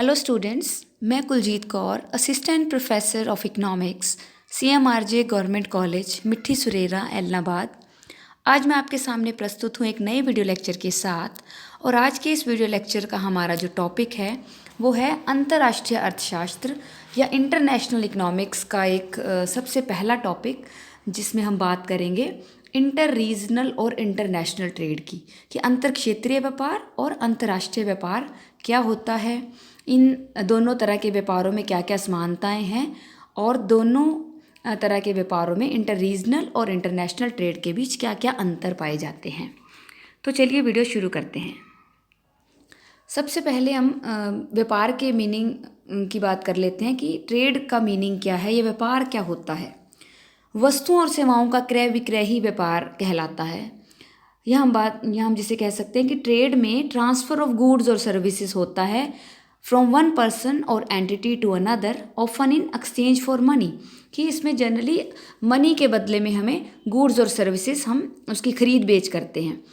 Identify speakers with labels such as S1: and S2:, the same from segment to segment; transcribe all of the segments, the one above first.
S1: Hello students, मैं Kuljeet Kaur, assistant professor of economics, CMRJ government college मिट्ठी सुरेरा एलनाबाद। आज मैं आपके सामने प्रस्तुत हूँ एक नए वीडियो लेक्चर के साथ। और आज के इस वीडियो लेक्चर का हमारा जो टॉपिक है वो है अंतर्राष्ट्रीय अर्थशास्त्र या इंटरनेशनल इकोनॉमिक्स का एक सबसे पहला टॉपिक, जिसमें हम बात करेंगे इंटर रीजनल और इंटरनेशनल ट्रेड की, कि अंतर क्षेत्रीय व्यापार और अंतर्राष्ट्रीय व्यापार क्या होता है, इन दोनों तरह के व्यापारों में क्या क्या समानताएं हैं, और दोनों तरह के व्यापारों में इंटर रीजनल और इंटरनेशनल ट्रेड के बीच क्या क्या अंतर पाए जाते हैं। तो चलिए वीडियो शुरू करते हैं। सबसे पहले हम व्यापार के मीनिंग की बात कर लेते हैं कि ट्रेड का मीनिंग क्या है, ये व्यापार क्या होता है। वस्तुओं और सेवाओं का क्रय विक्रय ही व्यापार कहलाता है। यहाँ हम जिसे कह सकते हैं कि ट्रेड में ट्रांसफ़र ऑफ गुड्स और सर्विसेज होता है फ्रॉम वन पर्सन और entity to another, often in exchange for money, कि इसमें जनरली मनी के बदले में हमें गुड्स और सर्विसेज हम उसकी खरीद बेच करते हैं।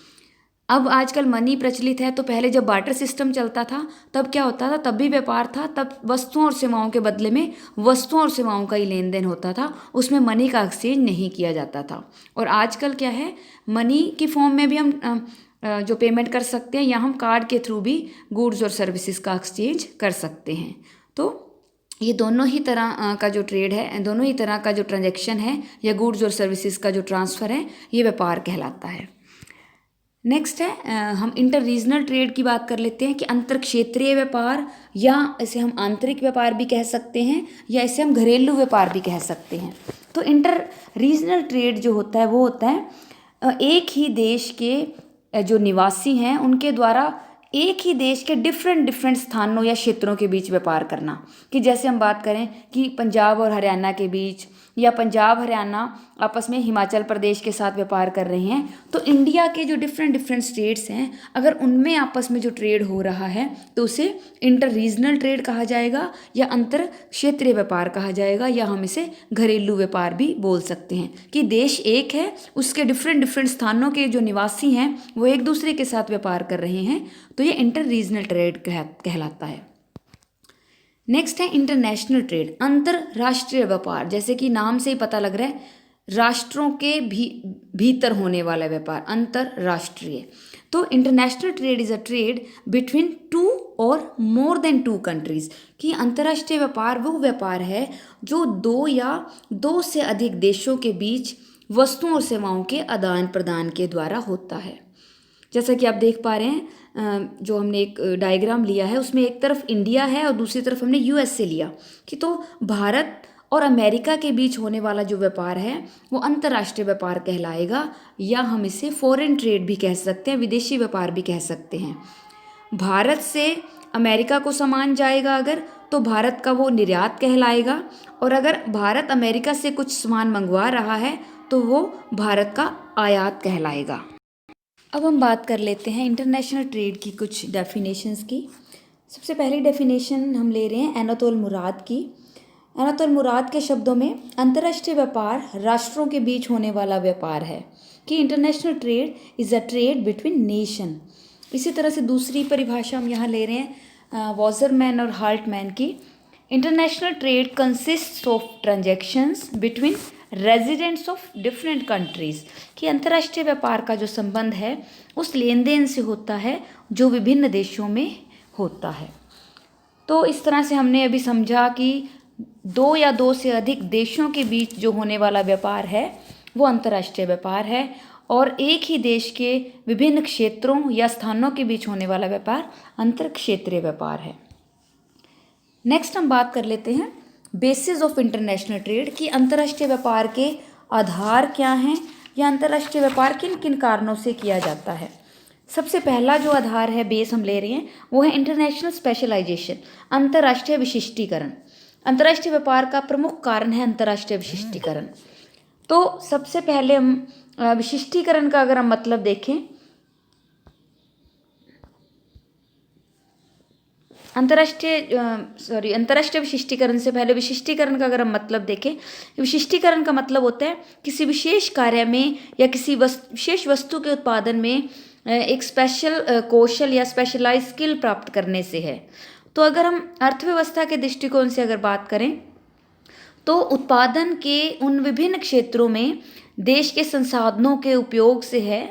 S1: अब आजकल मनी प्रचलित है, तो पहले जब बार्टर सिस्टम चलता था तब क्या होता था, तब भी व्यापार था, तब वस्तुओं और सेवाओं के बदले में वस्तुओं और सेवाओं का ही लेन देन होता था, उसमें मनी का एक्सचेंज नहीं किया जाता था। और आजकल क्या है, मनी की फॉर्म में भी हम जो पेमेंट कर सकते हैं, या हम कार्ड के थ्रू भी गुड्स और सर्विसेज का एक्सचेंज कर सकते हैं। तो ये दोनों ही तरह का जो ट्रेड है, दोनों ही तरह का जो ट्रांजैक्शन है या गुड्स और सर्विसेज का जो ट्रांसफ़र है, ये व्यापार कहलाता है। नेक्स्ट है हम इंटर रीजनल ट्रेड की बात कर लेते हैं कि अंतर क्षेत्रीय व्यापार, या इसे हम आंतरिक व्यापार भी कह सकते हैं, या इसे हम घरेलू व्यापार भी कह सकते हैं। तो इंटर रीजनल ट्रेड जो होता है वो होता है एक ही देश के जो निवासी हैं उनके द्वारा एक ही देश के डिफरेंट स्थानों या क्षेत्रों के बीच व्यापार करना। कि जैसे हम बात करें कि पंजाब और हरियाणा के बीच, या पंजाब हरियाणा आपस में हिमाचल प्रदेश के साथ व्यापार कर रहे हैं, तो इंडिया के जो डिफरेंट स्टेट्स हैं, अगर उनमें आपस में जो ट्रेड हो रहा है तो उसे इंटर रीजनल ट्रेड कहा जाएगा, या अंतर क्षेत्रीय व्यापार कहा जाएगा, या हम इसे घरेलू व्यापार भी बोल सकते हैं। कि देश एक है, उसके डिफरेंट स्थानों के जो निवासी हैं वो एक दूसरे के साथ व्यापार कर रहे हैं, तो ये इंटर रीजनल ट्रेड कहलाता है। नेक्स्ट है इंटरनेशनल ट्रेड, अंतरराष्ट्रीय व्यापार। जैसे कि नाम से ही पता लग रहा है, राष्ट्रों के भीतर होने वाला व्यापार अंतरराष्ट्रीय। तो international trade is a trade between two और मोर देन टू कंट्रीज़। कि अंतर्राष्ट्रीय व्यापार वो व्यापार है जो दो या दो से अधिक देशों के बीच वस्तुओं और सेवाओं के आदान प्रदान के द्वारा होता है। जैसा कि आप देख पा रहे हैं, जो हमने एक डायग्राम लिया है उसमें एक तरफ इंडिया है और दूसरी तरफ हमने US से लिया, कि तो भारत और अमेरिका के बीच होने वाला जो व्यापार है वो अंतर्राष्ट्रीय व्यापार कहलाएगा, या हम इसे फॉरेन ट्रेड भी कह सकते हैं, विदेशी व्यापार भी कह सकते हैं। भारत से अमेरिका को सामान जाएगा अगर, तो भारत का वो निर्यात कहलाएगा, और अगर भारत अमेरिका से कुछ सामान मंगवा रहा है तो वो भारत का आयात कहलाएगा। अब हम बात कर लेते हैं इंटरनेशनल ट्रेड की कुछ डेफिनेशंस की। सबसे पहली डेफिनेशन हम ले रहे हैं एनातोल मुराद की। एनातोल मुराद के शब्दों में अंतर्राष्ट्रीय व्यापार राष्ट्रों के बीच होने वाला व्यापार है। कि international trade is a trade between nation. इसी तरह से दूसरी परिभाषा हम यहाँ ले रहे हैं वॉजरमैन और हाल्टमैन की। International trade consist of transactions between residents of different countries. कि अंतर्राष्ट्रीय व्यापार का जो संबंध है उस लेन देन से होता है जो विभिन्न देशों में होता है। तो इस तरह से हमने अभी समझा कि दो या दो से अधिक देशों के बीच जो होने वाला व्यापार है वो अंतर्राष्ट्रीय व्यापार है, और एक ही देश के विभिन्न क्षेत्रों या स्थानों के बीच होने वाला व्यापार अंतर क्षेत्रीय व्यापार है। नेक्स्ट हम बात कर लेते हैं बेसिस ऑफ इंटरनेशनल ट्रेड, की अंतर्राष्ट्रीय व्यापार के आधार क्या हैं, या अंतर्राष्ट्रीय व्यापार किन किन कारणों से किया जाता है। सबसे पहला जो आधार है, बेस हम ले रहे हैं, वो है इंटरनेशनल स्पेशलाइजेशन, अंतर्राष्ट्रीय विशिष्टीकरण। अंतर्राष्ट्रीय व्यापार का प्रमुख कारण है अंतर्राष्ट्रीय विशिष्टीकरण। तो सबसे पहले हम विशिष्टीकरण का अगर हम मतलब देखें, अंतर्राष्ट्रीय विशिष्टीकरण से पहले विशिष्टीकरण का अगर हम मतलब देखें, विशिष्टीकरण का मतलब होता है किसी विशेष कार्य में या किसी विशेष वस्तु के उत्पादन में एक स्पेशल कौशल या स्पेशलाइज स्किल प्राप्त करने से है। तो अगर हम अर्थव्यवस्था के दृष्टिकोण से अगर बात करें तो उत्पादन के उन विभिन्न क्षेत्रों में देश के संसाधनों के उपयोग से है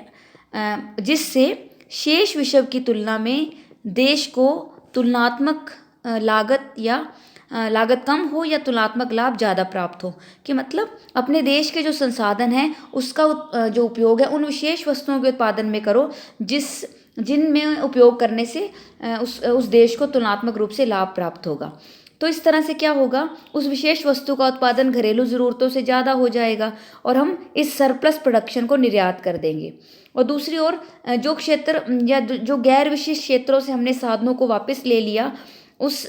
S1: जिससे शेष विश्व की तुलना में देश को तुलनात्मक लागत या लागत कम हो या तुलनात्मक लाभ ज़्यादा प्राप्त हो। कि मतलब अपने देश के जो संसाधन हैं उसका जो उपयोग है उन विशेष वस्तुओं के उत्पादन में करो जिनमें उपयोग करने से उस देश को तुलनात्मक रूप से लाभ प्राप्त होगा। तो इस तरह से क्या होगा, उस विशेष वस्तु का उत्पादन घरेलू ज़रूरतों से ज़्यादा हो जाएगा और हम इस सरप्लस प्रोडक्शन को निर्यात कर देंगे। और दूसरी ओर जो क्षेत्र या जो गैर विशिष्ट क्षेत्रों से हमने साधनों को वापस ले लिया उस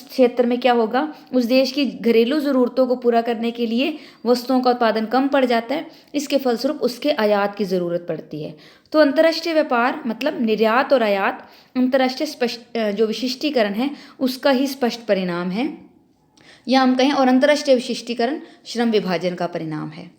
S1: क्षेत्र में क्या होगा, उस देश की घरेलू ज़रूरतों को पूरा करने के लिए वस्तुओं का उत्पादन कम पड़ जाता है। इसके फलस्वरूप उसके आयात की ज़रूरत पड़ती है। तो अंतर्राष्ट्रीय व्यापार मतलब निर्यात और आयात अंतर्राष्ट्रीय जो विशिष्टीकरण है उसका ही स्पष्ट परिणाम है, या हम कहें और अंतर्राष्ट्रीय विशिष्टीकरण श्रम विभाजन का परिणाम है।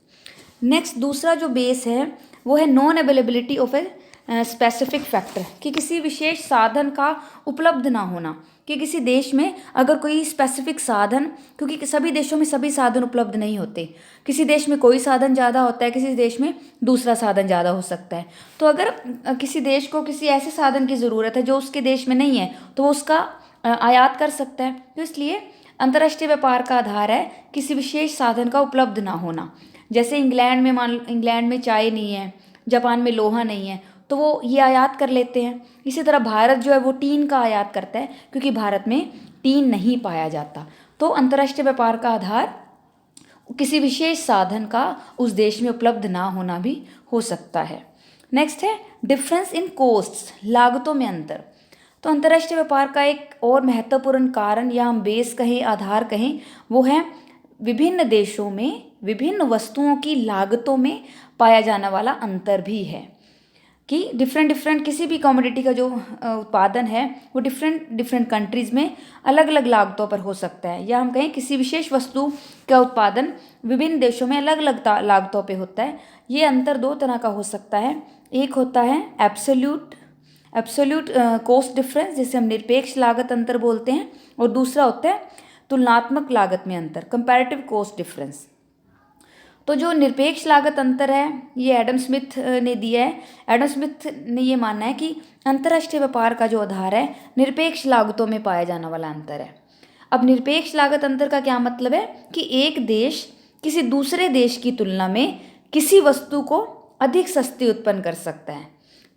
S1: नेक्स्ट दूसरा जो बेस है वो है non availability of a specific factor, कि किसी विशेष साधन का उपलब्ध ना होना। कि किसी देश में अगर कोई स्पेसिफिक साधन, क्योंकि सभी देशों में सभी साधन उपलब्ध नहीं होते, किसी देश में कोई साधन ज़्यादा होता है, किसी देश में दूसरा साधन ज़्यादा हो सकता है। तो अगर किसी देश को किसी ऐसे साधन की ज़रूरत है जो उसके देश में नहीं है तो वो उसका आयात कर सकता है। तो इसलिए अंतर्राष्ट्रीय व्यापार का आधार है किसी विशेष साधन का उपलब्ध ना होना। जैसे इंग्लैंड में चाय नहीं है, जापान में लोहा नहीं है, तो वो ये आयात कर लेते हैं। इसी तरह भारत जो है वो टीन का आयात करता है क्योंकि भारत में टीन नहीं पाया जाता। तो अंतर्राष्ट्रीय व्यापार का आधार किसी विशेष साधन का उस देश में उपलब्ध ना होना भी हो सकता है। नेक्स्ट है डिफरेंस इन कोस्ट्स, लागतों में अंतर। तो अंतर्राष्ट्रीय व्यापार का एक और महत्वपूर्ण कारण या हम बेस कहें, आधार कहें, वो है विभिन्न देशों में विभिन्न वस्तुओं की लागतों में पाया जाने वाला अंतर भी है। कि डिफरेंट किसी भी कमोडिटी का जो उत्पादन है वो डिफरेंट कंट्रीज़ में अलग अलग लागतों पर हो सकता है, या हम कहें किसी विशेष वस्तु का उत्पादन विभिन्न देशों में अलग अलग लागतों पे होता है। ये अंतर दो तरह का हो सकता है। एक होता है एब्सोल्यूट कॉस्ट डिफरेंस, जिसे हम निरपेक्ष लागत अंतर बोलते हैं, और दूसरा होता है तुलनात्मक लागत में अंतर, कंपैरेटिव कॉस्ट डिफरेंस। तो जो निरपेक्ष लागत अंतर है ये एडम स्मिथ ने दिया है। एडम स्मिथ ने ये मानना है कि अंतर्राष्ट्रीय व्यापार का जो आधार है निरपेक्ष लागतों में पाया जाने वाला अंतर है। अब निरपेक्ष लागत अंतर का क्या मतलब है कि एक देश किसी दूसरे देश की तुलना में किसी वस्तु को अधिक सस्ती उत्पन्न कर सकता है,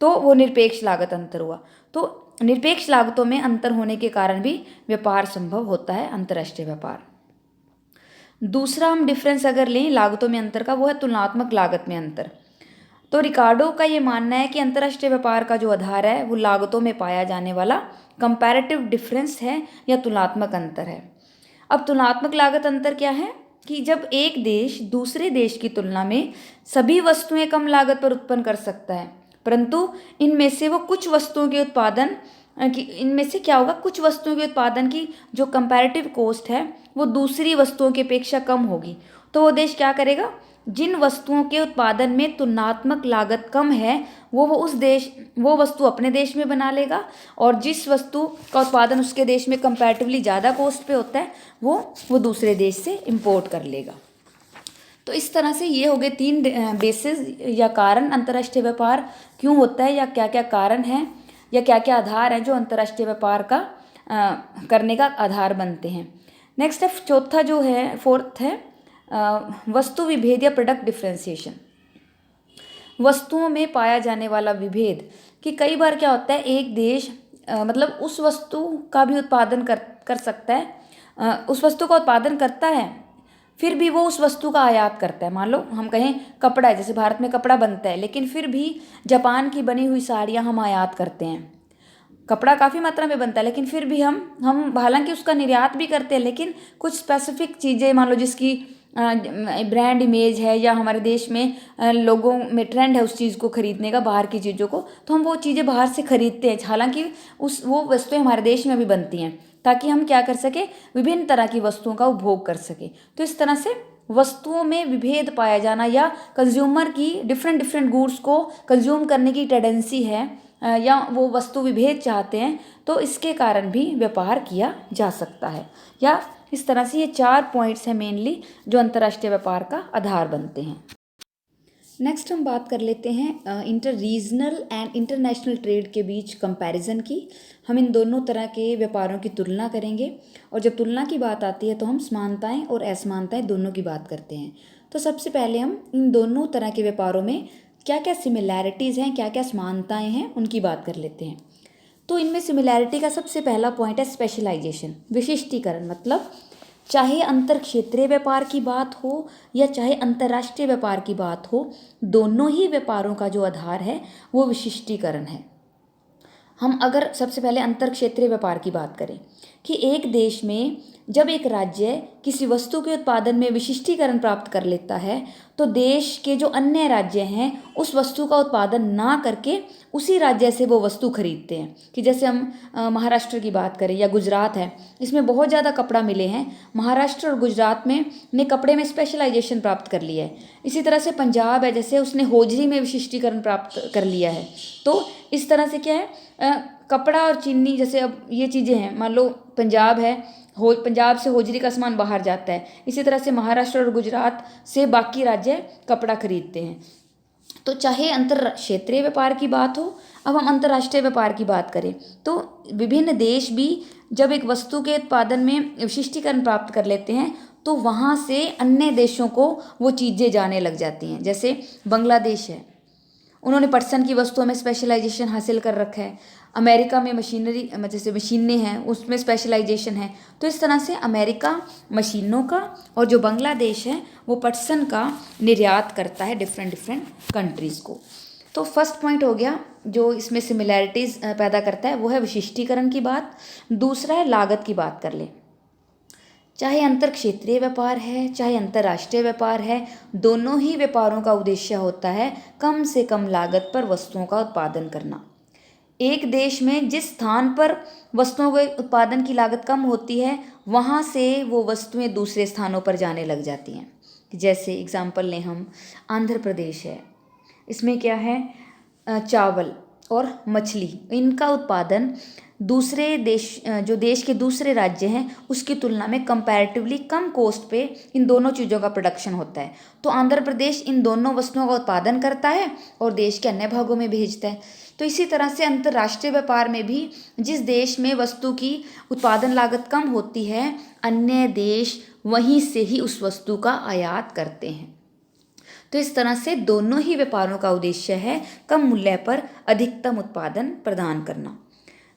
S1: तो वो निरपेक्ष लागत अंतर हुआ। तो निरपेक्ष लागतों में अंतर होने के कारण भी व्यापार संभव होता है, अंतर्राष्ट्रीय व्यापार। दूसरा हम डिफरेंस अगर लें लागतों में अंतर का, वो है तुलनात्मक लागत में अंतर। तो रिकार्डो का ये मानना है कि अंतर्राष्ट्रीय व्यापार का जो आधार है वो लागतों में पाया जाने वाला कंपैरेटिव डिफरेंस है या तुलनात्मक अंतर है। अब तुलनात्मक लागत अंतर क्या है कि जब एक देश दूसरे देश की तुलना में सभी वस्तुएं कम लागत पर उत्पन्न कर सकता है, परंतु इनमें से वो कुछ वस्तुओं के उत्पादन कि इनमें से क्या होगा, कुछ वस्तुओं के उत्पादन की जो कंपैरेटिव कॉस्ट है वो दूसरी वस्तुओं की अपेक्षा कम होगी, तो वो देश क्या करेगा, जिन वस्तुओं के उत्पादन में तुलनात्मक लागत कम है वो वस्तु अपने देश में बना लेगा, और जिस वस्तु का उत्पादन उसके देश में कंपैरेटिवली ज़्यादा कॉस्ट पे होता है वो दूसरे देश से इंपोर्ट कर लेगा। तो इस तरह से ये हो गए 3 बेसिस या कारण अंतर्राष्ट्रीय व्यापार क्यों होता है, या क्या क्या कारण हैं या क्या क्या आधार हैं जो अंतर्राष्ट्रीय व्यापार का करने का आधार बनते हैं। नेक्स्ट है चौथा जो है, फोर्थ है वस्तु विभेद या प्रोडक्ट डिफ्रेंसिएशन। वस्तुओं में पाया जाने वाला विभेद, कि कई बार क्या होता है एक देश मतलब उस वस्तु का भी उत्पादन कर सकता है, उस वस्तु का उत्पादन करता है फिर भी वो उस वस्तु का आयात करता है। मान लो हम कहें कपड़ा है, जैसे भारत में कपड़ा बनता है लेकिन फिर भी जापान की बनी हुई साड़ियाँ हम आयात करते हैं। कपड़ा काफ़ी मात्रा में बनता है लेकिन फिर भी हम हालांकि उसका निर्यात भी करते हैं, लेकिन कुछ स्पेसिफिक चीज़ें मान लो जिसकी ब्रांड इमेज है या हमारे देश में लोगों में ट्रेंड है उस चीज़ को खरीदने का, बाहर की चीज़ों को, तो हम वो चीज़ें बाहर से खरीदते हैं, हालांकि वो वस्तुएं हमारे देश में भी बनती हैं ताकि हम क्या कर सके, विभिन्न तरह की वस्तुओं का उपभोग कर सके। तो इस तरह से वस्तुओं में विभेद पाया जाना या कंज्यूमर की डिफरेंट गुड्स को कंज्यूम करने की टेंडेंसी है या वो वस्तु विभेद चाहते हैं तो इसके कारण भी व्यापार किया जा सकता है। या इस तरह से ये 4 पॉइंट्स हैं मेनली जो अंतर्राष्ट्रीय व्यापार का आधार बनते हैं। नेक्स्ट हम बात कर लेते हैं inter regional and international trade के बीच कंपैरिजन की। हम इन दोनों तरह के व्यापारों की तुलना करेंगे और जब तुलना की बात आती है तो हम समानताएं और असमानताएं दोनों की बात करते हैं। तो सबसे पहले हम इन दोनों तरह के व्यापारों में क्या क्या सिमिलैरिटीज़ हैं, क्या क्या समानताएं हैं, उनकी बात कर लेते हैं। तो इनमें सिमिलैरिटी का सबसे पहला पॉइंट है स्पेशलाइजेशन, विशिष्टीकरण। मतलब चाहे अंतर क्षेत्रीय व्यापार की बात हो या चाहे अंतर्राष्ट्रीय व्यापार की बात हो, दोनों ही व्यापारों का जो आधार है वो विशिष्टीकरण है। हम अगर सबसे पहले अंतर क्षेत्रीय व्यापार की बात करें कि एक देश में जब एक राज्य किसी वस्तु के उत्पादन में विशिष्टीकरण प्राप्त कर लेता है तो देश के जो अन्य राज्य हैं उस वस्तु का उत्पादन ना करके उसी राज्य से वो वस्तु खरीदते हैं। कि जैसे हम महाराष्ट्र की बात करें या गुजरात है, इसमें बहुत ज़्यादा कपड़ा मिले हैं, महाराष्ट्र और गुजरात में ने कपड़े में स्पेशलाइजेशन प्राप्त कर लिया है। इसी तरह से पंजाब है, जैसे उसने होजरी में विशिष्टीकरण प्राप्त कर लिया है। तो इस तरह से क्या है, कपड़ा और चीनी जैसे अब ये चीज़ें हैं, मान लो पंजाब है, पंजाब से होजरी का सामान बाहर जाता है, इसी तरह से महाराष्ट्र और गुजरात से बाकी राज्य कपड़ा खरीदते हैं। तो चाहे अंतर क्षेत्रीय व्यापार की बात हो, अब हम अंतर्राष्ट्रीय व्यापार की बात करें तो विभिन्न देश भी जब एक वस्तु के उत्पादन में विशिष्टीकरण प्राप्त कर लेते हैं तो वहाँ से अन्य देशों को वो चीज़ें जाने लग जाती हैं। जैसे बांग्लादेश है, उन्होंने पटसन की वस्तुओं में स्पेशलाइजेशन हासिल कर रखा है। अमेरिका में मशीनरी जैसे मशीनें हैं उसमें स्पेशलाइजेशन है। तो इस तरह से अमेरिका मशीनों का और जो बांग्लादेश है वो पटसन का निर्यात करता है डिफरेंट कंट्रीज़ को। तो फर्स्ट पॉइंट हो गया जो इसमें सिमिलैरिटीज़ पैदा करता है वो है विशिष्टीकरण की बात। दूसरा है लागत की बात कर ले। चाहे अंतर क्षेत्रीय व्यापार है चाहे अंतर्राष्ट्रीय व्यापार है, दोनों ही व्यापारों का उद्देश्य होता है कम से कम लागत पर वस्तुओं का उत्पादन करना। एक देश में जिस स्थान पर वस्तुओं के उत्पादन की लागत कम होती है वहाँ से वो वस्तुएं दूसरे स्थानों पर जाने लग जाती हैं। जैसे एग्जाम्पल लें हम, आंध्र प्रदेश है, इसमें क्या है, चावल और मछली, इनका उत्पादन दूसरे देश जो देश के दूसरे राज्य हैं उसकी तुलना में कंपैरेटिवली कम कॉस्ट पे इन दोनों चीज़ों का प्रोडक्शन होता है। तो आंध्र प्रदेश इन दोनों वस्तुओं का उत्पादन करता है और देश के अन्य भागों में भेजता है। तो इसी तरह से अंतर्राष्ट्रीय व्यापार में भी जिस देश में वस्तु की उत्पादन लागत कम होती है, अन्य देश वहीं से ही उस वस्तु का आयात करते हैं। तो इस तरह से दोनों ही व्यापारों का उद्देश्य है कम मूल्य पर अधिकतम उत्पादन प्रदान करना।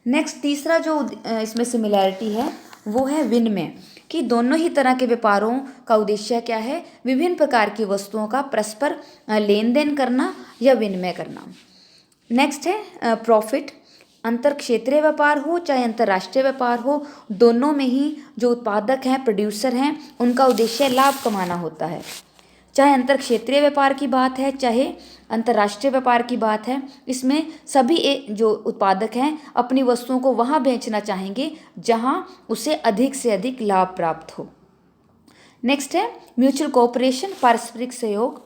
S1: नेक्स्ट तीसरा जो इसमें सिमिलैरिटी है वो है विनिमय, कि दोनों ही तरह के व्यापारों का उद्देश्य क्या है, विभिन्न प्रकार की वस्तुओं का परस्पर लेन देन करना या विनिमय करना। नेक्स्ट है प्रॉफिट। अंतर क्षेत्रीय व्यापार हो चाहे अंतर्राष्ट्रीय व्यापार हो, दोनों में ही जो उत्पादक हैं, प्रोड्यूसर हैं, उनका उद्देश्य लाभ कमाना होता है। चाहे अंतर क्षेत्रीय व्यापार की बात है चाहे अंतर्राष्ट्रीय व्यापार की बात है, इसमें सभी जो उत्पादक हैं अपनी वस्तुओं को वहाँ बेचना चाहेंगे जहाँ उसे अधिक से अधिक लाभ प्राप्त हो। नेक्स्ट है म्यूचुअल कोऑपरेशन, पारस्परिक सहयोग।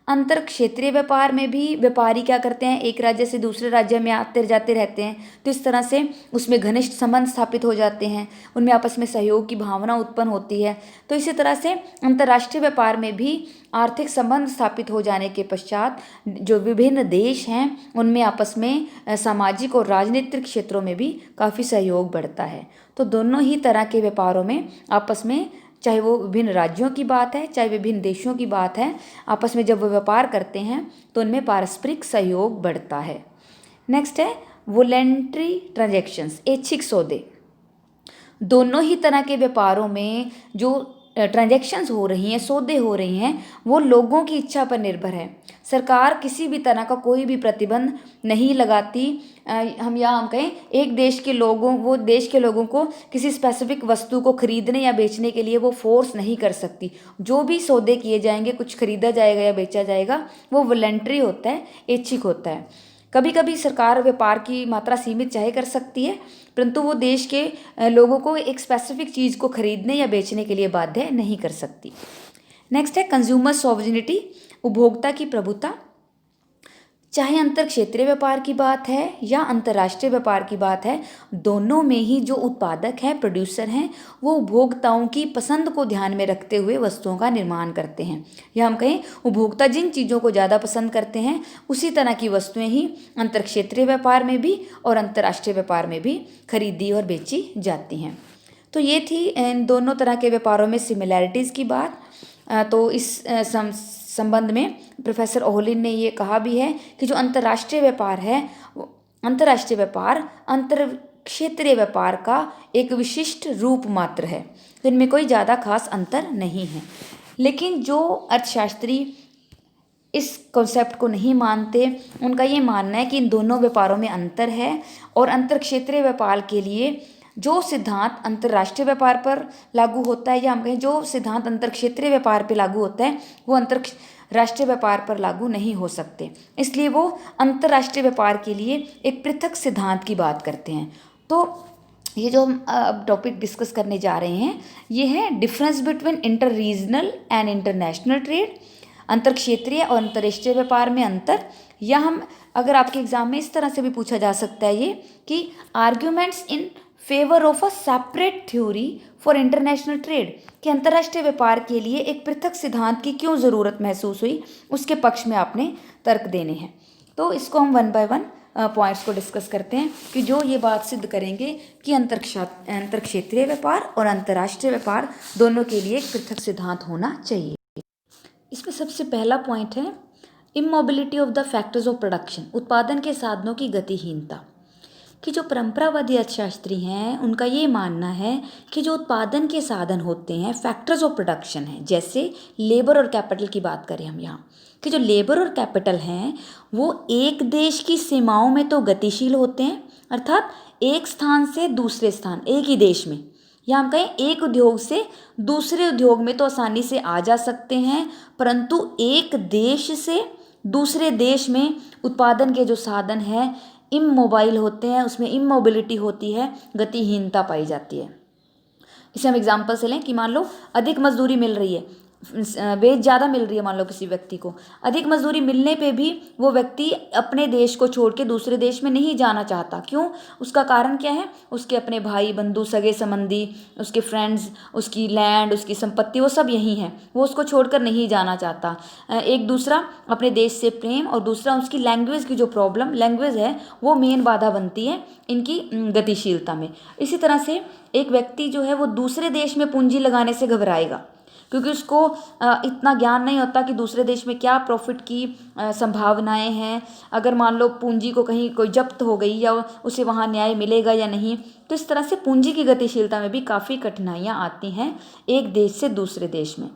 S1: अंतर क्षेत्रीय व्यापार में भी व्यापारी क्या करते हैं, एक राज्य से दूसरे राज्य में आते जाते रहते हैं, तो इस तरह से उसमें घनिष्ठ संबंध स्थापित हो जाते हैं, उनमें आपस में सहयोग की भावना उत्पन्न होती है। तो इसी तरह से अंतर्राष्ट्रीय व्यापार में भी आर्थिक संबंध स्थापित हो जाने के पश्चात जो विभिन्न देश हैं उनमें आपस में सामाजिक और राजनीतिक क्षेत्रों में भी काफ़ी सहयोग बढ़ता है। तो दोनों ही तरह के व्यापारों में आपस में, चाहे वो विभिन्न राज्यों की बात है चाहे विभिन्न देशों की बात है, आपस में जब वो व्यापार करते हैं तो उनमें पारस्परिक सहयोग बढ़ता है। नेक्स्ट है वॉलेंट्री ट्रांजैक्शंस, ऐच्छिक सौदे। दोनों ही तरह के व्यापारों में जो ट्रांजैक्शंस हो रही हैं, सौदे हो रही हैं, वो लोगों की इच्छा पर निर्भर है। सरकार किसी भी तरह का कोई भी प्रतिबंध नहीं लगाती। हम कहें एक देश के लोगों, वो देश के लोगों को किसी स्पेसिफिक वस्तु को खरीदने या बेचने के लिए वो फोर्स नहीं कर सकती। जो भी सौदे किए जाएंगे, कुछ खरीदा जाएगा या बेचा जाएगा, वो वॉलंटरी होता है, ऐच्छिक होता है। कभी कभी सरकार व्यापार की मात्रा सीमित चाहे कर सकती है, परंतु वो देश के लोगों को एक स्पेसिफिक चीज़ को खरीदने या बेचने के लिए बाध्य नहीं कर सकती। नेक्स्ट है कंज्यूमर सॉवरेनिटी, उपभोक्ता की प्रभुता। चाहे अंतर क्षेत्रीय व्यापार की बात है या अंतर्राष्ट्रीय व्यापार की बात है, दोनों में ही जो उत्पादक हैं, प्रोड्यूसर हैं, वो उपभोक्ताओं की पसंद को ध्यान में रखते हुए वस्तुओं का निर्माण करते हैं। या हम कहें उपभोक्ता जिन चीज़ों को ज़्यादा पसंद करते हैं उसी तरह की वस्तुएं ही अंतर क्षेत्रीय व्यापार में भी और अंतर्राष्ट्रीय व्यापार में भी खरीदी और बेची जाती हैं। तो ये थी इन दोनों तरह के व्यापारों में सिमिलैरिटीज़ की बात। तो इस संबंध में प्रोफेसर ओहलिन ने ये कहा भी है कि जो अंतर्राष्ट्रीय व्यापार है, अंतर्राष्ट्रीय व्यापार अंतर क्षेत्रीय व्यापार का एक विशिष्ट रूप मात्र है, तो इनमें कोई ज़्यादा खास अंतर नहीं है। लेकिन जो अर्थशास्त्री इस कॉन्सेप्ट को नहीं मानते, उनका ये मानना है कि इन दोनों व्यापारों में अंतर है और अंतर क्षेत्रीय व्यापार के लिए जो सिद्धांत अंतर्राष्ट्रीय व्यापार पर लागू होता है, या हम कहें जो सिद्धांत अंतर क्षेत्रीय व्यापार पर लागू होता है, वो अंतर्राष्ट्रीय व्यापार पर लागू नहीं हो सकते। इसलिए वो अंतर्राष्ट्रीय व्यापार के लिए एक पृथक सिद्धांत की बात करते हैं। तो ये जो हम अब टॉपिक डिस्कस करने जा रहे हैं, ये है difference between inter regional and international trade, अंतर क्षेत्रीय और अंतर्राष्ट्रीय व्यापार में अंतर। या हम अगर आपके एग्जाम में इस तरह से भी पूछा जा सकता है ये कि arguments in favour of a separate theory for international trade, कि अंतर्राष्ट्रीय व्यापार के लिए एक पृथक सिद्धांत की क्यों ज़रूरत महसूस हुई, उसके पक्ष में आपने तर्क देने हैं। तो इसको हम वन बाय वन पॉइंट्स को डिस्कस करते हैं कि जो ये बात सिद्ध करेंगे कि अंतर क्षेत्रीय व्यापार और अंतर्राष्ट्रीय व्यापार दोनों के लिए एक पृथक सिद्धांत होना चाहिए। इसमें सबसे पहला पॉइंट है immobility of the factors of production, उत्पादन के साधनों की गतिहीनता। कि जो परंपरावादी अर्थशास्त्री हैं उनका ये मानना है कि जो उत्पादन के साधन होते हैं, फैक्टर्स ऑफ प्रोडक्शन हैं, जैसे लेबर और कैपिटल की बात करें हम यहाँ, कि जो लेबर और कैपिटल हैं वो एक देश की सीमाओं में तो गतिशील होते हैं, अर्थात एक स्थान से दूसरे स्थान, एक ही देश में, या हम कहें एक उद्योग से दूसरे उद्योग में तो आसानी से आ जा सकते हैं, परंतु एक देश से दूसरे देश में उत्पादन के जो साधन हैं इमोबाइल होते हैं, उसमें इमोबिलिटी होती है, गतिहीनता पाई जाती है। इसे हम एग्जाम्पल से लें कि मान लो अधिक मजदूरी मिल रही है, वेज ज़्यादा मिल रही है, मान लो किसी व्यक्ति को अधिक मजदूरी मिलने पे भी वो व्यक्ति अपने देश को छोड़ के दूसरे देश में नहीं जाना चाहता। क्यों? उसका कारण क्या है? उसके अपने भाई बंधु सगे संबंधी, उसके फ्रेंड्स, उसकी लैंड, उसकी संपत्ति, वो सब यहीं है, वो उसको छोड़कर नहीं जाना चाहता। एक दूसरा अपने देश से प्रेम, और दूसरा उसकी लैंग्वेज की जो प्रॉब्लम, लैंग्वेज है वो मेन बाधा बनती है इनकी गतिशीलता में। इसी तरह से एक व्यक्ति जो है वो दूसरे देश में पूंजी लगाने से घबराएगा, क्योंकि उसको इतना ज्ञान नहीं होता कि दूसरे देश में क्या प्रॉफिट की संभावनाएं हैं। अगर मान लो पूंजी को कहीं कोई जब्त हो गई या उसे वहाँ न्याय मिलेगा या नहीं, तो इस तरह से पूंजी की गतिशीलता में भी काफ़ी कठिनाइयाँ आती हैं एक देश से दूसरे देश में।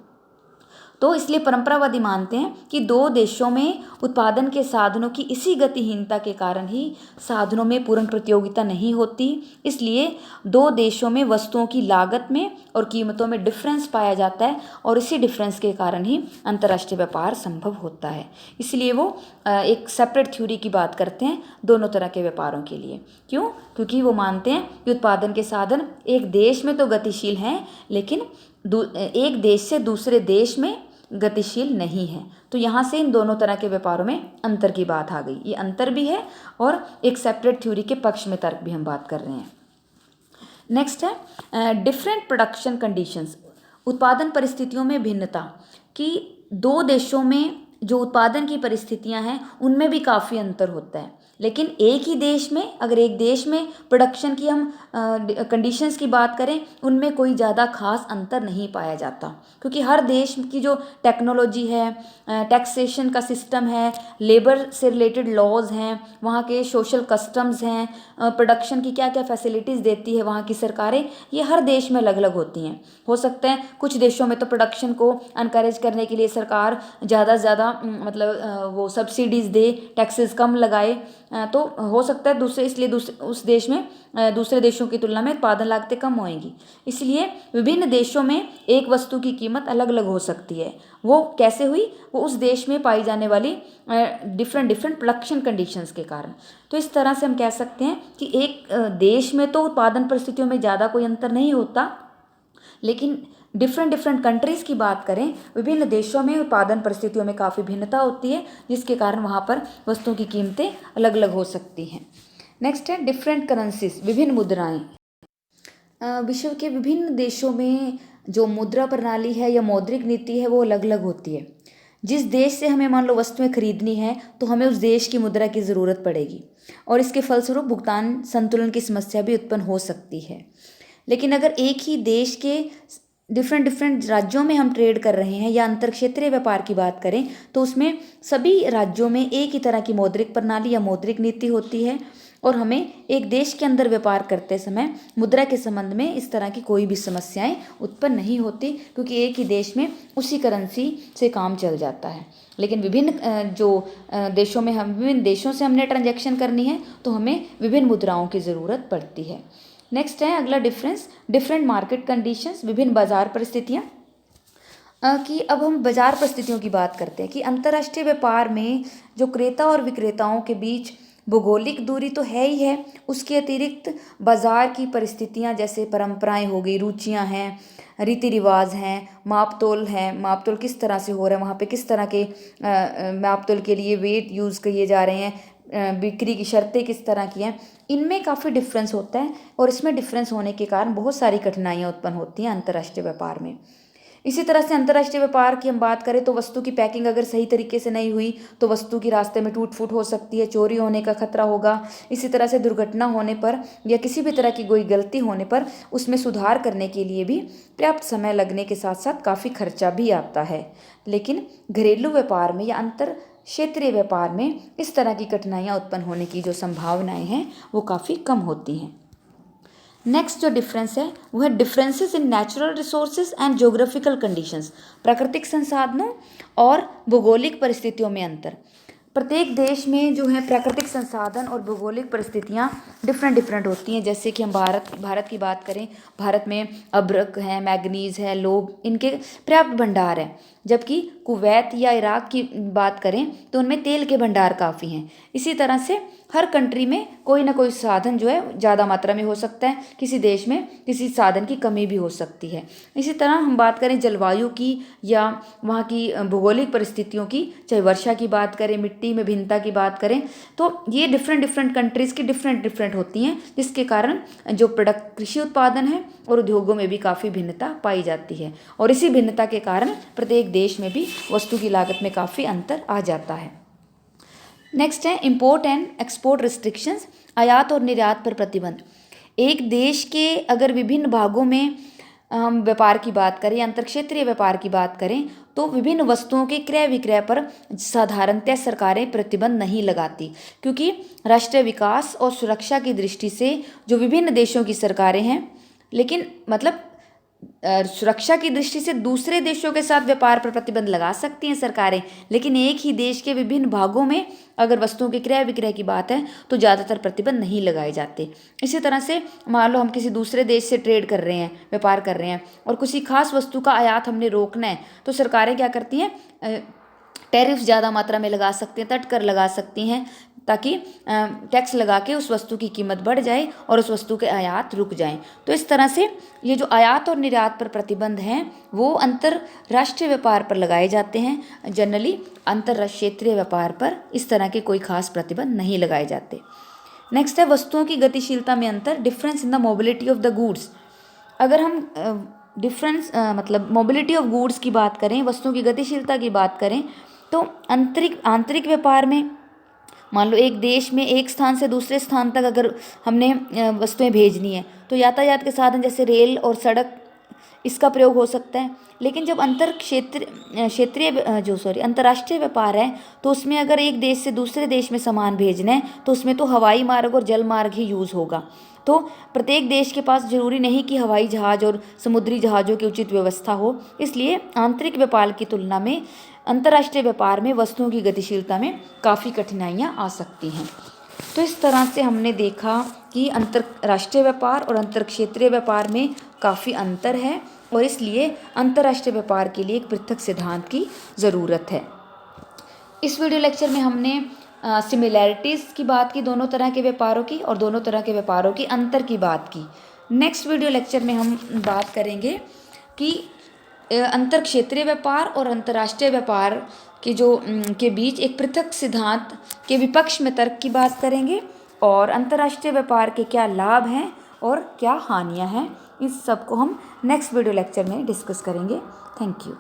S1: तो इसलिए परंपरावादी मानते हैं कि दो देशों में उत्पादन के साधनों की इसी गतिहीनता के कारण ही साधनों में पूर्ण प्रतियोगिता नहीं होती। इसलिए दो देशों में वस्तुओं की लागत में और कीमतों में डिफरेंस पाया जाता है, और इसी डिफरेंस के कारण ही अंतर्राष्ट्रीय व्यापार संभव होता है। इसलिए वो एक सेपरेट थ्योरी की बात करते हैं दोनों तरह के व्यापारों के लिए। क्यों? क्योंकि वो मानते हैं कि उत्पादन के साधन एक देश में तो गतिशील हैं, लेकिन एक देश से दूसरे देश में गतिशील नहीं है। तो यहाँ से इन दोनों तरह के व्यापारों में अंतर की बात आ गई। ये अंतर भी है और एक सेपरेट थ्योरी के पक्ष में तर्क भी हम बात कर रहे हैं। नेक्स्ट है डिफरेंट प्रोडक्शन कंडीशंस, उत्पादन परिस्थितियों में भिन्नता। कि दो देशों में जो उत्पादन की परिस्थितियां हैं उनमें भी काफ़ी अंतर होता है, लेकिन एक ही देश में, अगर एक देश में प्रोडक्शन की हम कंडीशंस की बात करें, उनमें कोई ज़्यादा खास अंतर नहीं पाया जाता, क्योंकि हर देश की जो टेक्नोलॉजी है, टैक्सेशन का सिस्टम है, लेबर से रिलेटेड लॉज हैं, वहाँ के सोशल कस्टम्स हैं, प्रोडक्शन की क्या क्या फैसिलिटीज़ देती है वहाँ की सरकारें, ये हर देश में अलग अलग होती हैं। हो सकता है कुछ देशों में तो प्रोडक्शन को इनकरेज करने के लिए सरकार ज़्यादा से ज़्यादा वो सब्सिडीज़ दे, टैक्सेस कम लगाए, तो हो सकता है उस देश में दूसरे देशों की तुलना में उत्पादन लागतें कम होएंगी। इसलिए विभिन्न देशों में एक वस्तु की कीमत अलग अलग हो सकती है। वो कैसे हुई? वो उस देश में पाई जाने वाली डिफरेंट प्रोडक्शन कंडीशंस के कारण। तो इस तरह से हम कह सकते हैं कि एक देश में तो उत्पादन परिस्थितियों में ज़्यादा कोई अंतर नहीं होता, लेकिन डिफरेंट डिफरेंट कंट्रीज़ की बात करें, विभिन्न देशों में उत्पादन परिस्थितियों में काफ़ी भिन्नता होती है, जिसके कारण वहाँ पर वस्तुओं की कीमतें अलग अलग हो सकती हैं। नेक्स्ट है डिफरेंट करेंसीज, विभिन्न मुद्राएं। विश्व के विभिन्न देशों में जो मुद्रा प्रणाली है या मौद्रिक नीति है वो अलग अलग होती है। जिस देश से हमें मान लो वस्तुएं खरीदनी है तो हमें उस देश की मुद्रा की ज़रूरत पड़ेगी और इसके फलस्वरूप भुगतान संतुलन की समस्या भी उत्पन्न हो सकती है। लेकिन अगर एक ही देश के डिफरेंट डिफरेंट राज्यों में हम ट्रेड कर रहे हैं या अंतर क्षेत्रीय व्यापार की बात करें तो उसमें सभी राज्यों में एक ही तरह की मौद्रिक प्रणाली या मौद्रिक नीति होती है और हमें एक देश के अंदर व्यापार करते समय मुद्रा के संबंध में इस तरह की कोई भी समस्याएं उत्पन्न नहीं होती, क्योंकि एक ही देश में उसी करेंसी से काम चल जाता है। लेकिन विभिन्न देशों से हमने ट्रांजैक्शन करनी है तो हमें विभिन्न मुद्राओं की ज़रूरत पड़ती है। नेक्स्ट है अगला डिफरेंस, डिफरेंट मार्केट कंडीशंस, विभिन्न बाजार परिस्थितियाँ। कि अब हम बाजार परिस्थितियों की बात करते हैं कि अंतर्राष्ट्रीय व्यापार में जो क्रेता और विक्रेताओं के बीच भौगोलिक दूरी तो है ही है, उसके अतिरिक्त बाजार की परिस्थितियां जैसे परंपराएं हो गई, रुचियां हैं, रीति रिवाज हैं, मापतोल है, मापतोल किस तरह से हो रहा है, वहाँ पे किस तरह के मापतोल के लिए वेट यूज़ किए जा रहे हैं, बिक्री की शर्तें किस तरह की हैं, इनमें काफ़ी डिफरेंस होता है और इसमें डिफरेंस होने के कारण बहुत सारी कठिनाइयाँ उत्पन्न होती हैं अंतर्राष्ट्रीय व्यापार में। इसी तरह से अंतर्राष्ट्रीय व्यापार की हम बात करें तो वस्तु की पैकिंग अगर सही तरीके से नहीं हुई तो वस्तु की रास्ते में टूट फूट हो सकती है, चोरी होने का खतरा होगा। इसी तरह से दुर्घटना होने पर या किसी भी तरह की कोई गलती होने पर उसमें सुधार करने के लिए भी पर्याप्त समय लगने के साथ साथ काफ़ी खर्चा भी आता है। लेकिन घरेलू व्यापार में या अंतर क्षेत्रीय व्यापार में इस तरह की कठिनाइयाँ उत्पन्न होने की जो संभावनाएँ हैं वो काफ़ी कम होती हैं। नेक्स्ट जो डिफरेंस है वो है differences in natural resources and geographical conditions, प्राकृतिक संसाधनों और भौगोलिक परिस्थितियों में अंतर। प्रत्येक देश में जो है प्राकृतिक संसाधन और भौगोलिक परिस्थितियाँ डिफरेंट होती हैं। जैसे कि हम भारत की बात करें, भारत में अभ्रक है, मैग्नीज है, लोह, इनके पर्याप्त भंडार हैं। जबकि कुवैत या इराक की बात करें तो उनमें तेल के भंडार काफ़ी हैं। इसी तरह से हर कंट्री में कोई ना कोई साधन जो है ज़्यादा मात्रा में हो सकता है, किसी देश में किसी साधन की कमी भी हो सकती है। इसी तरह हम बात करें जलवायु की या वहाँ की भौगोलिक परिस्थितियों की, चाहे वर्षा की बात करें, मिट्टी में भिन्नता की बात करें, तो ये डिफरेंट कंट्रीज़ की डिफरेंट होती हैं, जिसके कारण जो कृषि उत्पादन है और उद्योगों में भी काफ़ी भिन्नता पाई जाती है और इसी भिन्नता के कारण प्रत्येक देश में भी वस्तु की लागत में काफ़ी अंतर आ जाता है। नेक्स्ट है इंपोर्ट एंड एक्सपोर्ट रिस्ट्रिक्शंस, आयात और निर्यात पर प्रतिबंध। एक देश के अगर विभिन्न भागों में हम व्यापार की बात करें या अंतर्क्षेत्रीय व्यापार की बात करें तो विभिन्न वस्तुओं के क्रय विक्रय पर साधारणतः सरकारें प्रतिबंध नहीं लगाती, क्योंकि राष्ट्रीय विकास और सुरक्षा की दृष्टि से जो विभिन्न देशों की सरकारें हैं, लेकिन सुरक्षा की दृष्टि से दूसरे देशों के साथ व्यापार पर प्रतिबंध लगा सकती हैं सरकारें, लेकिन एक ही देश के विभिन्न भागों में अगर वस्तुओं के क्रय विक्रय की बात है तो ज़्यादातर प्रतिबंध नहीं लगाए जाते। इसी तरह से मान लो हम किसी दूसरे देश से ट्रेड कर रहे हैं, व्यापार कर रहे हैं और किसी खास वस्तु का आयात हमने रोकना है तो सरकारें क्या करती हैं, टैरिफ ज़्यादा मात्रा में लगा सकती हैं, तट कर लगा सकती हैं, ताकि टैक्स लगा के उस वस्तु की कीमत बढ़ जाए और उस वस्तु के आयात रुक जाएं। तो इस तरह से ये जो आयात और निर्यात पर प्रतिबंध हैं वो अंतर्राष्ट्रीय व्यापार पर लगाए जाते हैं। जनरली अंतर्राष्ट्रीय व्यापार पर इस तरह के कोई खास प्रतिबंध नहीं लगाए जाते। नेक्स्ट है वस्तुओं की गतिशीलता में अंतर, difference in the mobility of the goods. अगर हम मोबिलिटी ऑफ गुड्स की बात करें, वस्तुओं की गतिशीलता की बात करें तो आंतरिक व्यापार में मान लो एक देश में एक स्थान से दूसरे स्थान तक अगर हमने वस्तुएं भेजनी है तो यातायात के साधन जैसे रेल और सड़क, इसका प्रयोग हो सकता है। लेकिन जब अंतर्राष्ट्रीय व्यापार है तो उसमें अगर एक देश से दूसरे देश में सामान भेजना है तो उसमें तो हवाई मार्ग और जल मार्ग ही यूज़ होगा। तो प्रत्येक देश के पास जरूरी नहीं कि हवाई जहाज़ और समुद्री जहाज़ों की उचित व्यवस्था हो, इसलिए आंतरिक व्यापार की तुलना में अंतर्राष्ट्रीय व्यापार में वस्तुओं की गतिशीलता में काफ़ी कठिनाइयाँ आ सकती हैं। तो इस तरह से हमने देखा कि अंतर्राष्ट्रीय व्यापार और अंतर्क्षेत्रीय व्यापार में काफ़ी अंतर है और इसलिए अंतर्राष्ट्रीय व्यापार के लिए एक पृथक सिद्धांत की ज़रूरत है। इस वीडियो लेक्चर में हमने सिमिलैरिटीज़ की बात की दोनों तरह के व्यापारों की और दोनों तरह के व्यापारों की अंतर की बात की। नेक्स्ट वीडियो लेक्चर में हम बात करेंगे कि अंतर क्षेत्रीय व्यापार और अंतर्राष्ट्रीय व्यापार के बीच एक पृथक सिद्धांत के विपक्ष में तर्क की बात करेंगे, और अंतर्राष्ट्रीय व्यापार के क्या लाभ हैं और क्या हानियां हैं, इस सब को हम नेक्स्ट वीडियो लेक्चर में डिस्कस करेंगे। Thank you.